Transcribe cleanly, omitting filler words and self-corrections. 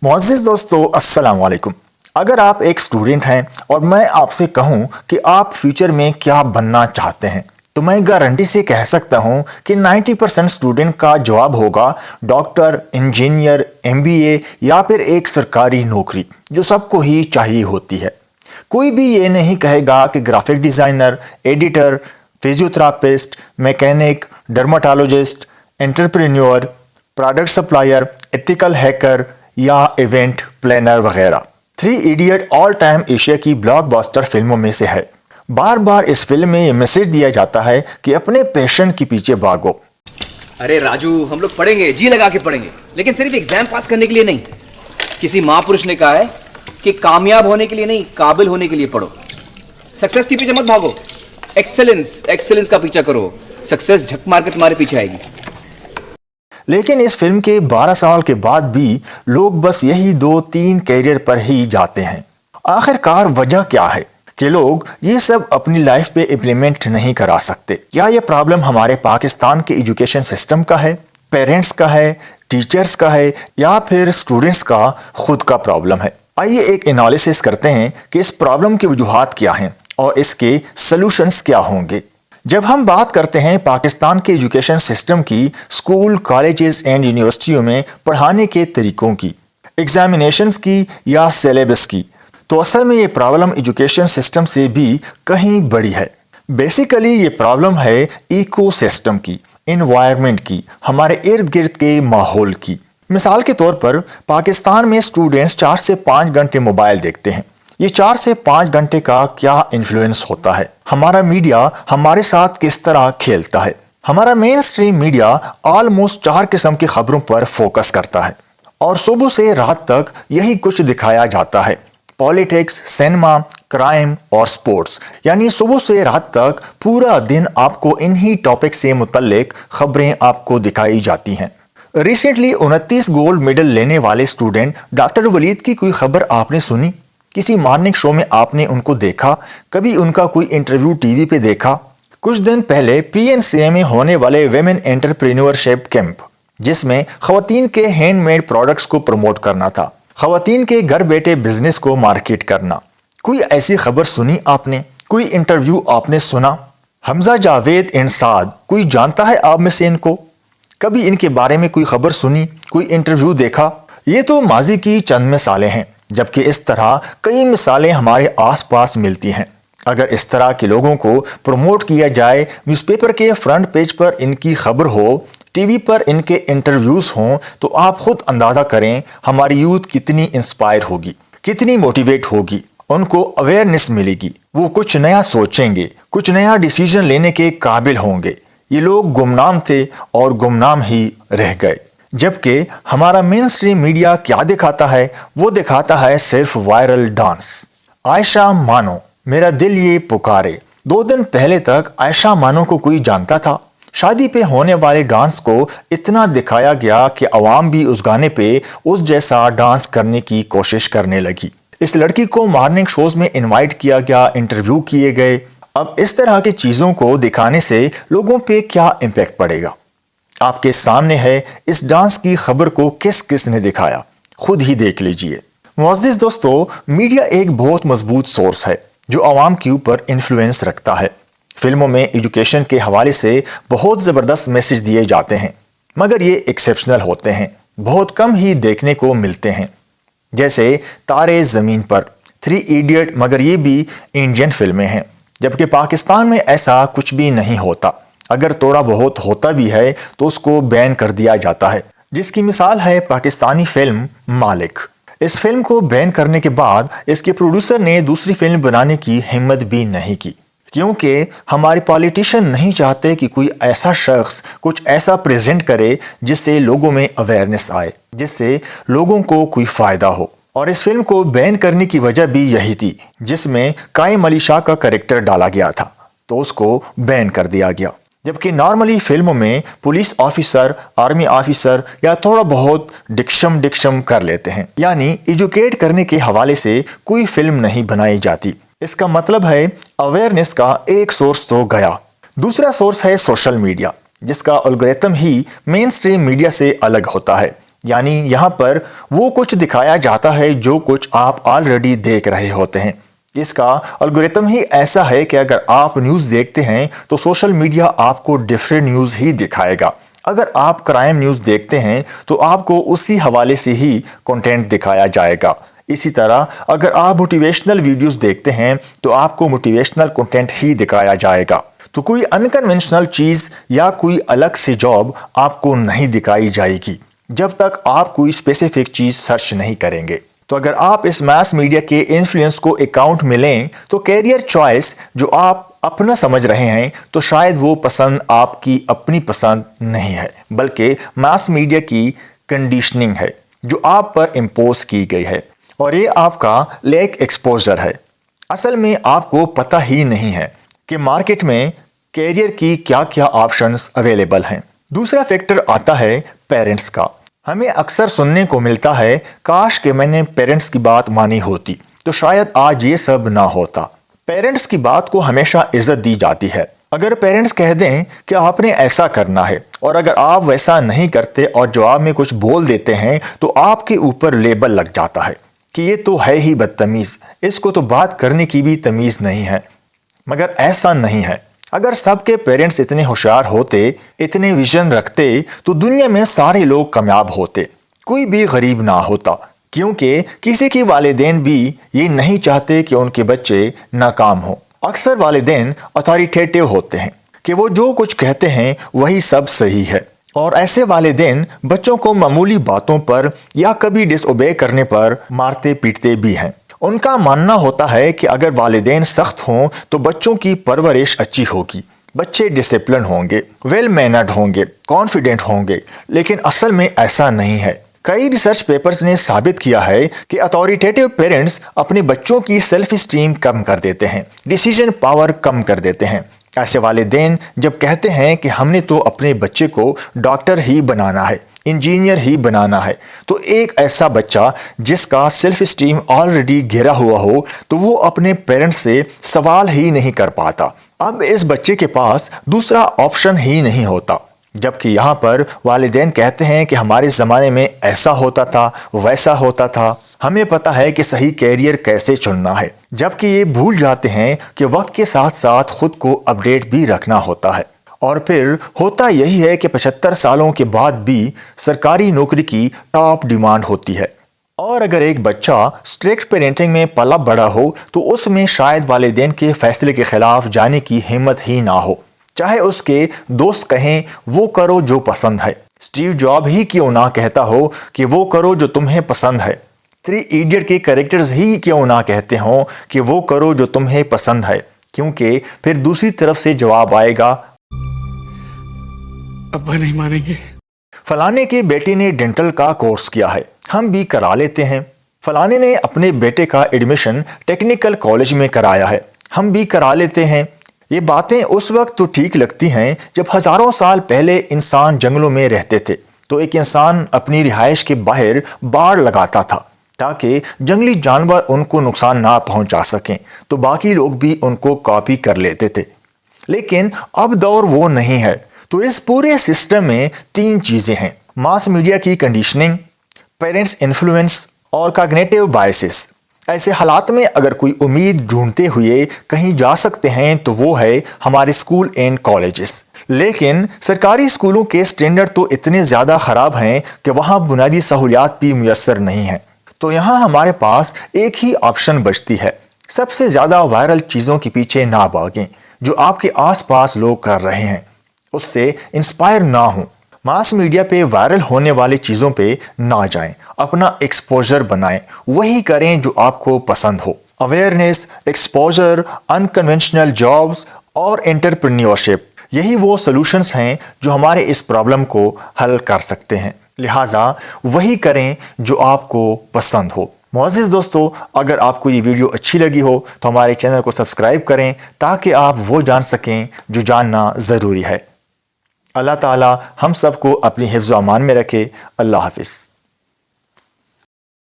معزز دوستو السلام علیکم۔ اگر آپ ایک اسٹوڈنٹ ہیں اور میں آپ سے کہوں کہ آپ فیوچر میں کیا بننا چاہتے ہیں تو میں گارنٹی سے کہہ سکتا ہوں کہ 90% اسٹوڈنٹ کا جواب ہوگا ڈاکٹر، انجینئر، MBA یا پھر ایک سرکاری نوکری جو سب کو ہی چاہیے ہوتی ہے۔ کوئی بھی یہ نہیں کہے گا کہ graphic designer, editor, physiotherapist, mechanic, dermatologist, entrepreneur, product supplier, ethical hacker یا ایونٹ پلانر وغیرہ۔ 3 ایڈیٹ آل ٹائم ایشیا کی بلاک باسٹر فلموں میں سے ہے۔ بار بار اس فلم میں یہ میسج دیا جاتا ہے کہ اپنے پیشن کے پیچھے بھاگو۔ ارے راجو، ہم لوگ پڑھیں گے، جی لگا کے پڑھیں گے، لیکن صرف ایگزام پاس کرنے کے لیے نہیں۔ کسی ماں پروش نے کہا ہے کہ کامیاب ہونے کے لیے نہیں، قابل ہونے کے لیے پڑھو۔ سکسیس کے پیچھے مت بھاگو، ایکسلنس کا پیچھا کرو۔ سکسیس جھک مار کے تمہارے پیچھے آئے گی۔ لیکن اس فلم کے 12 سال کے بعد بھی لوگ بس یہی 2-3 کیریئر پر ہی جاتے ہیں۔ آخر کار وجہ کیا ہے کہ لوگ یہ سب اپنی لائف پہ امپلیمنٹ نہیں کرا سکتے؟ کیا یہ پرابلم ہمارے پاکستان کے ایجوکیشن سسٹم کا ہے، پیرنٹس کا ہے، ٹیچرز کا ہے یا پھر اسٹوڈنٹس کا خود کا پرابلم ہے؟ آئیے ایک انالیسس کرتے ہیں کہ اس پرابلم کی وجوہات کیا ہیں اور اس کے سلوشنز کیا ہوں گے۔ جب ہم بات کرتے ہیں پاکستان کے ایجوکیشن سسٹم کی، اسکول، کالجز اینڈ یونیورسٹیوں میں پڑھانے کے طریقوں کی، ایگزامینیشنز کی یا سیلیبس کی، تو اصل میں یہ پرابلم ایجوکیشن سسٹم سے بھی کہیں بڑی ہے۔ بیسیکلی یہ پرابلم ہے ایکو سسٹم کی، انوائرمنٹ کی، ہمارے ارد گرد کے ماحول کی۔ مثال کے طور پر پاکستان میں اسٹوڈنٹس 4 سے 5 گھنٹے موبائل دیکھتے ہیں۔ یہ 4 سے 5 گھنٹے کا کیا انفلوئنس ہوتا ہے؟ ہمارا میڈیا ہمارے ساتھ کس طرح کھیلتا ہے؟ ہمارا مین اسٹریم میڈیا آلموسٹ 4 قسم کی خبروں پر فوکس کرتا ہے اور صبح سے رات تک یہی کچھ دکھایا جاتا ہے۔ پالیٹکس، سینما، کرائم اور سپورٹس، یعنی صبح سے رات تک پورا دن آپ کو انہی ٹاپک سے متعلق خبریں آپ کو دکھائی جاتی ہیں۔ ریسنٹلی 29 گولڈ میڈل لینے والے اسٹوڈنٹ ڈاکٹر ولید کی کوئی خبر آپ نے سنی؟ کسی مارننگ شو میں آپ نے ان کو دیکھا؟ کبھی ان کا کوئی انٹرویو ٹی وی پہ دیکھا؟ کچھ دن پہلے PNCA میں ہونے والے ویمن انٹرپرینیورشپ کیمپ، جس میں خواتین کے ہینڈ میڈ پروڈکٹس کو پروموٹ کرنا تھا، خواتین کے گھر بیٹھے بزنس کو مارکیٹ کرنا، کوئی ایسی خبر سنی آپ نے؟ کوئی انٹرویو آپ نے سنا؟ حمزہ جاوید انساد، کوئی جانتا ہے آپ میں سے ان کو؟ کبھی ان کے بارے میں کوئی خبر سنی، کوئی انٹرویو دیکھا؟ یہ تو ماضی کی چند مثالیں ہیں، جبکہ اس طرح کئی مثالیں ہمارے آس پاس ملتی ہیں۔ اگر اس طرح کے لوگوں کو پروموٹ کیا جائے، نیوز پیپر کے فرنٹ پیج پر ان کی خبر ہو، ٹی وی پر ان کے انٹرویوز ہوں، تو آپ خود اندازہ کریں ہماری یوتھ کتنی انسپائر ہوگی، کتنی موٹیویٹ ہوگی، ان کو اویئرنس ملے گی، وہ کچھ نیا سوچیں گے، کچھ نیا ڈیسیژن لینے کے قابل ہوں گے۔ یہ لوگ گمنام تھے اور گمنام ہی رہ گئے۔ جبکہ ہمارا مین اسٹریم میڈیا کیا دکھاتا ہے؟ وہ دکھاتا ہے صرف وائرل ڈانس۔ عائشہ مانو، میرا دل یہ پکارے۔ 2 دن پہلے تک عائشہ مانو کو کوئی جانتا تھا؟ شادی پہ ہونے والے ڈانس کو اتنا دکھایا گیا کہ عوام بھی اس گانے پہ اس جیسا ڈانس کرنے کی کوشش کرنے لگی۔ اس لڑکی کو مارننگ شوز میں انوائٹ کیا گیا، انٹرویو کیے گئے۔ اب اس طرح کی چیزوں کو دکھانے سے لوگوں پہ کیا امپیکٹ پڑے گا؟ آپ کے سامنے ہے، اس ڈانس کی خبر کو کس نے دکھایا، خود ہی دیکھ لیجئے۔ معزز دوستو، میڈیا ایک بہت مضبوط سورس ہے جو عوام کے اوپر انفلوئنس رکھتا ہے۔ فلموں میں ایجوکیشن کے حوالے سے بہت زبردست میسج دیے جاتے ہیں، مگر یہ ایکسیپشنل ہوتے ہیں، بہت کم ہی دیکھنے کو ملتے ہیں۔ جیسے تارے زمین پر، 3 ایڈیٹ، مگر یہ بھی انڈین فلمیں ہیں، جبکہ پاکستان میں ایسا کچھ بھی نہیں ہوتا۔ اگر تھوڑا بہت ہوتا بھی ہے تو اس کو بین کر دیا جاتا ہے، جس کی مثال ہے پاکستانی فلم مالک۔ اس فلم کو بین کرنے کے بعد اس کے پروڈیوسر نے دوسری فلم بنانے کی ہمت بھی نہیں کی، کیونکہ ہمارے پالیٹیشین نہیں چاہتے کہ کوئی ایسا شخص کچھ ایسا پریزنٹ کرے جس سے لوگوں میں اویئرنس آئے، جس سے لوگوں کو کوئی فائدہ ہو۔ اور اس فلم کو بین کرنے کی وجہ بھی یہی تھی، جس میں قائم علی شاہ کا کریکٹر ڈالا گیا تھا، تو اس کو بین کر دیا گیا۔ جبکہ نارملی فلموں میں پولیس آفیسر، آرمی آفیسر یا تھوڑا بہت ڈکشم کر لیتے ہیں، یعنی ایجوکیٹ کرنے کے حوالے سے کوئی فلم نہیں بنائی جاتی۔ اس کا مطلب ہے اویئرنس کا ایک سورس تو گیا۔ دوسرا سورس ہے سوشل میڈیا، جس کا الگوریتم ہی مین اسٹریم میڈیا سے الگ ہوتا ہے۔ یعنی یہاں پر وہ کچھ دکھایا جاتا ہے جو کچھ آپ آلریڈی دیکھ رہے ہوتے ہیں۔ اس کا الگوریتم ہی ایسا ہے کہ اگر آپ نیوز دیکھتے ہیں تو سوشل میڈیا آپ کو ڈیفرنٹ نیوز ہی دکھائے گا۔ اگر آپ کرائم نیوز دیکھتے ہیں تو آپ کو اسی حوالے سے ہی کنٹینٹ دکھایا جائے گا۔ اسی طرح اگر آپ موٹیویشنل ویڈیوز دیکھتے ہیں تو آپ کو موٹیویشنل کنٹینٹ ہی دکھایا جائے گا۔ تو کوئی انکنونشنل چیز یا کوئی الگ سے جاب آپ کو نہیں دکھائی جائے گی جب تک آپ کوئی اسپیسیفک چیز سرچ نہیں کریں گے۔ تو اگر آپ اس ماس میڈیا کے انفلوئنس کو اکاؤنٹ میں لیں تو کیریئر چوائس جو آپ اپنا سمجھ رہے ہیں تو شاید وہ پسند آپ کی اپنی پسند نہیں ہے، بلکہ ماس میڈیا کی کنڈیشننگ ہے جو آپ پر امپوز کی گئی ہے، اور یہ آپ کا لیک ایکسپوجر ہے۔ اصل میں آپ کو پتہ ہی نہیں ہے کہ مارکیٹ میں کیریئر کی کیا کیا آپشنز اویلیبل ہیں۔ دوسرا فیکٹر آتا ہے پیرنٹس کا۔ ہمیں اکثر سننے کو ملتا ہے کاش کہ میں نے پیرنٹس کی بات مانی ہوتی تو شاید آج یہ سب نہ ہوتا۔ پیرنٹس کی بات کو ہمیشہ عزت دی جاتی ہے۔ اگر پیرنٹس کہہ دیں کہ آپ نے ایسا کرنا ہے اور اگر آپ ویسا نہیں کرتے اور جواب میں کچھ بول دیتے ہیں تو آپ کے اوپر لیبل لگ جاتا ہے کہ یہ تو ہے ہی بدتمیز، اس کو تو بات کرنے کی بھی تمیز نہیں ہے۔ مگر ایسا نہیں ہے۔ اگر سب کے پیرنٹس اتنے ہوشیار ہوتے، اتنے ویژن رکھتے تو دنیا میں سارے لوگ کامیاب ہوتے، کوئی بھی غریب نہ ہوتا، کیونکہ کسی کے والدین بھی یہ نہیں چاہتے کہ ان کے بچے ناکام ہوں۔ اکثر والدین اتھارٹیٹیو ہوتے ہیں کہ وہ جو کچھ کہتے ہیں وہی سب صحیح ہے، اور ایسے والدین بچوں کو معمولی باتوں پر یا کبھی ڈس اوبے کرنے پر مارتے پیٹتے بھی ہیں۔ ان کا ماننا ہوتا ہے کہ اگر والدین سخت ہوں تو بچوں کی پرورش اچھی ہوگی، بچے ڈسپلن ہوں گے، ویل مینرڈ ہوں گے، کانفیڈنٹ ہوں گے، لیکن اصل میں ایسا نہیں ہے۔ کئی ریسرچ پیپرز نے ثابت کیا ہے کہ اتھارٹیٹیو پیرنٹس اپنے بچوں کی سیلف اسٹیم کم کر دیتے ہیں، ڈیسیژن پاور کم کر دیتے ہیں۔ ایسے والدین جب کہتے ہیں کہ ہم نے تو اپنے بچے کو ڈاکٹر ہی بنانا ہے، انجینئر ہی بنانا ہے، تو ایک ایسا بچہ جس کا سیلف اسٹیم آلریڈی گرا ہوا ہو تو وہ اپنے پیرنٹس سے سوال ہی نہیں کر پاتا۔ اب اس بچے کے پاس دوسرا آپشن ہی نہیں ہوتا، جبکہ یہاں پر والدین کہتے ہیں کہ ہمارے زمانے میں ایسا ہوتا تھا، ویسا ہوتا تھا، ہمیں پتہ ہے کہ صحیح کیریئر کیسے چننا ہے، جبکہ یہ بھول جاتے ہیں کہ وقت کے ساتھ ساتھ خود کو اپڈیٹ بھی رکھنا ہوتا ہے۔ اور پھر ہوتا یہی ہے کہ 75 سالوں کے بعد بھی سرکاری نوکری کی ٹاپ ڈیمانڈ ہوتی ہے، اور اگر ایک بچہ اسٹرکٹ پیرنٹنگ میں پلا بڑا ہو تو اس میں شاید والدین کے فیصلے کے خلاف جانے کی ہمت ہی نہ ہو، چاہے اس کے دوست کہیں وہ کرو جو پسند ہے، اسٹیو جاب ہی کیوں نہ کہتا ہو کہ وہ کرو جو تمہیں پسند ہے، 3 ایڈیٹ کے کریکٹرز ہی کیوں نہ کہتے ہوں کہ وہ کرو جو تمہیں پسند ہے، کیونکہ پھر دوسری طرف سے جواب آئے گا ابا نہیں مانیں گے۔ فلانے کے بیٹے نے ڈینٹل کا کورس کیا ہے، ہم بھی کرا لیتے ہیں۔ فلانے نے اپنے بیٹے کا ایڈمیشن ٹیکنیکل کالج میں کرایا ہے، ہم بھی کرا لیتے ہیں۔ یہ باتیں اس وقت تو ٹھیک لگتی ہیں جب ہزاروں سال پہلے انسان جنگلوں میں رہتے تھے تو ایک انسان اپنی رہائش کے باہر باڑ لگاتا تھا تاکہ جنگلی جانور ان کو نقصان نہ پہنچا سکیں، تو باقی لوگ بھی ان کو کاپی کر لیتے تھے۔ لیکن اب دور وہ نہیں ہے، تو اس پورے سسٹم میں 3 چیزیں ہیں: ماس میڈیا کی کنڈیشننگ، پیرنٹس انفلوئنس اور کاگنیٹیو بائسز۔ ایسے حالات میں اگر کوئی امید ڈھونڈتے ہوئے کہیں جا سکتے ہیں تو وہ ہے ہمارے اسکول اینڈ کالجز۔ لیکن سرکاری اسکولوں کے سٹینڈرڈ تو اتنے زیادہ خراب ہیں کہ وہاں بنیادی سہولیات بھی میسر نہیں ہیں۔ تو یہاں ہمارے پاس ایک ہی آپشن بچتی ہے: سب سے زیادہ وائرل چیزوں کے پیچھے نہ بھاگیں جو آپ کے آس پاس لوگ کر رہے ہیں، اس سے انسپائر نہ ہوں۔ ماس میڈیا پہ وائرل ہونے والی چیزوں پہ نہ جائیں، اپنا ایکسپوجر بنائیں، وہی کریں جو آپ کو پسند ہو۔ اویئرنیس، ایکسپوجر، انکنونشنل جابز اور انٹرپرینیورشپ، یہی وہ سلوشنز ہیں جو ہمارے اس پرابلم کو حل کر سکتے ہیں۔ لہٰذا وہی کریں جو آپ کو پسند ہو۔ معزز دوستو، اگر آپ کو یہ ویڈیو اچھی لگی ہو تو ہمارے چینل کو سبسکرائب کریں تاکہ آپ وہ جان سکیں جو جاننا ضروری ہے۔ اللہ تعالی ہم سب کو اپنی حفظ و امان میں رکھے۔ اللہ حافظ۔